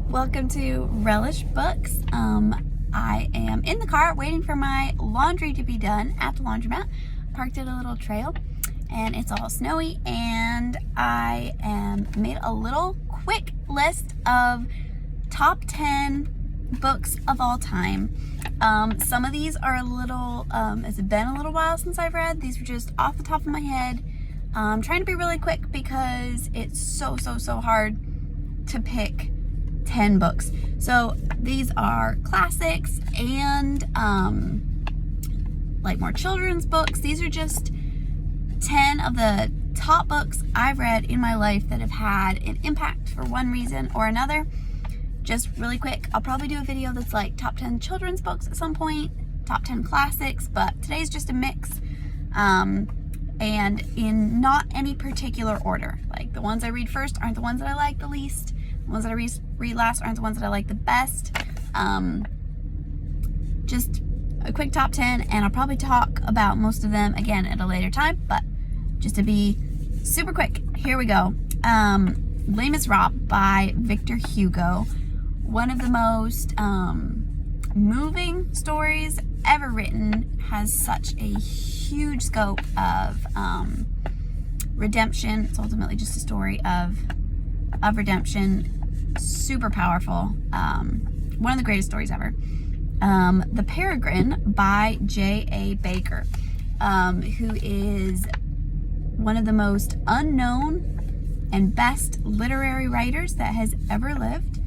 Welcome to Relish Books. I am in the car waiting for my laundry to be done at the laundromat. Parked at a little trail and it's all snowy, and I made a little quick list of top 10 books of all time. Some of these are a little, it's been a little while since I've read. These were just off the top of my head. I'm trying to be really quick because it's so hard to pick 10 books. So these are classics and like more children's books. These are just 10 of the top books I've read in my life that have had an impact for one reason or another. Just really quick, I'll probably do a video that's like top 10 children's books at some point, top 10 classics, but today's just a mix, and in not any particular order. Like the ones I read first aren't the ones that I like the least. The ones that I read last aren't the ones that I like the best. Just a quick top 10, and I'll probably talk about most of them again at a later time, but just to be super quick, here we go. Les Miserables by Victor Hugo. One of the most moving stories ever written, has such a huge scope of redemption. It's ultimately just a story of redemption. Super powerful. One of the greatest stories ever. The Peregrine by J.A. Baker, who is one of the most unknown and best literary writers that has ever lived.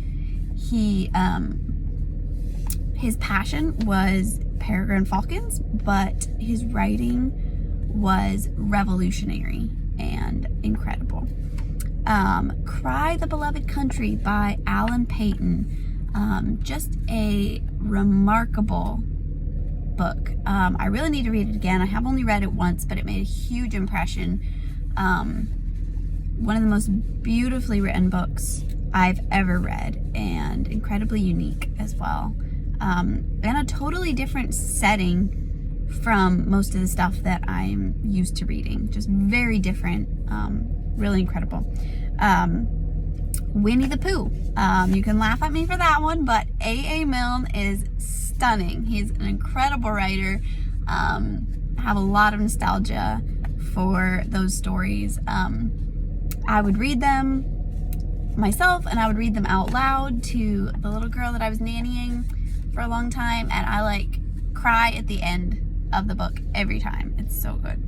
He, his passion was peregrine falcons, but his writing was revolutionary and incredible. Cry the Beloved Country by Alan Paton. Just a remarkable book. I really need to read it again. I have only read it once, but it made a huge impression. One of the most beautifully written books I've ever read, and incredibly unique as well. And a totally different setting from most of the stuff that I'm used to reading. Just very different. Really incredible. Winnie the Pooh. You can laugh at me for that one, but A.A. Milne is stunning. He's an incredible writer. I have a lot of nostalgia for those stories. I would read them myself, and I would read them out loud to the little girl that I was nannying for a long time, and I like cry at the end of the book every time. It's so good.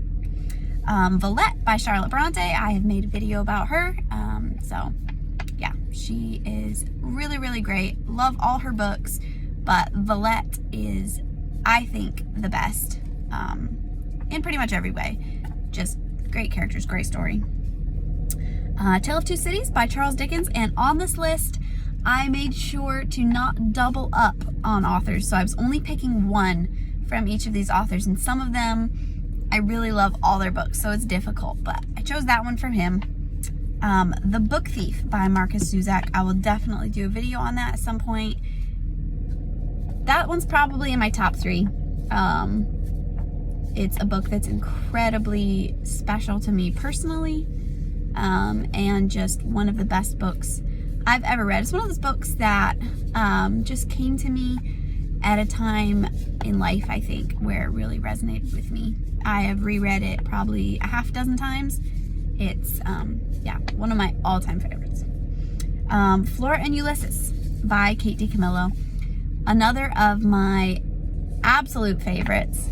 Villette by Charlotte Bronte. I have made a video about her. So yeah, she is really great. Love all her books, but Villette is, I think, the best in pretty much every way. Just great characters, great story. Tale of Two Cities by Charles Dickens. And on this list, I made sure to not double up on authors, so I was only picking one from each of these authors, and some of them I really love all their books, so it's difficult, but I chose that one from him. The Book Thief by Marcus Zusak. I will definitely do a video on that at some point. That one's probably in my top 3. It's a book that's incredibly special to me personally, and just one of the best books I've ever read. It's one of those books that just came to me at a time in life, I think, where it really resonated with me. I have reread it probably a half dozen times. It's, yeah, one of my all-time favorites. Flora and Ulysses by Kate DiCamillo. Another of my absolute favorites.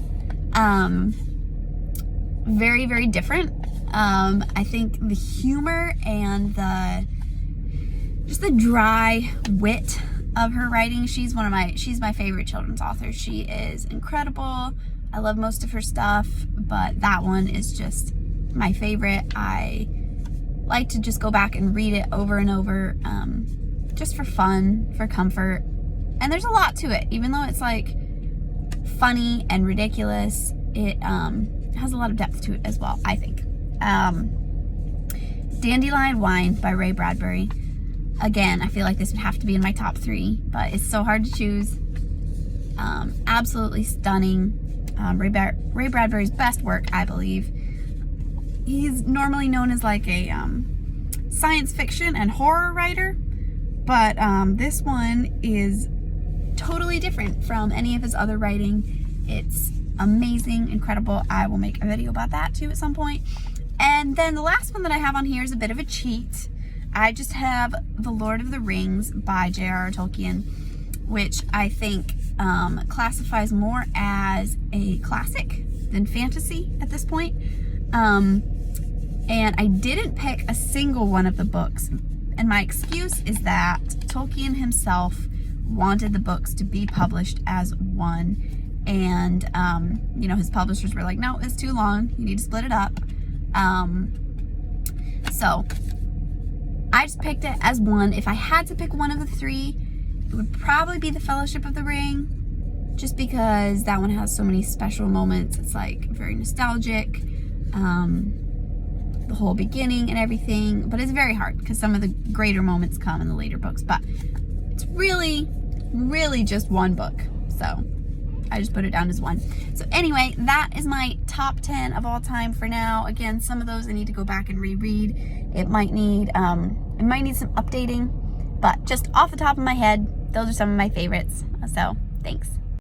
Very different. I think the humor and just the dry wit of her writing. She's my favorite children's author. She is incredible. I love most of her stuff, but that one is just my favorite. I like to just go back and read it over and over, just for fun, for comfort. And there's a lot to it, even though it's like funny and ridiculous. It has a lot of depth to it as well, I think. Dandelion Wine by Ray Bradbury. Again, I feel like this would have to be in my top 3, but it's so hard to choose. Absolutely stunning. Ray Bradbury's best work, I believe. He's normally known as like a science fiction and horror writer, But this one is totally different from any of his other writing. It's amazing, incredible. I will make a video about that too at some point. And then the last one that I have on here is a bit of a cheat. I just have The Lord of the Rings by JRR Tolkien, which I think classifies more as a classic than fantasy at this point. And I didn't pick a single one of the books. And my excuse is that Tolkien himself wanted the books to be published as one. And, you know, his publishers were like, no, it's too long. You need to split it up. So I just picked it as one. If I had to pick one of the three, it would probably be The Fellowship of the Ring, just because that one has so many special moments. It's like very nostalgic, the whole beginning and everything, but it's very hard because some of the greater moments come in the later books. But it's really, really just one book, so I just put it down as one. So anyway, that is my top 10 of all time for now. Again, some of those I need to go back and reread. It might need some updating, but just off the top of my head, those are some of my favorites. So thanks.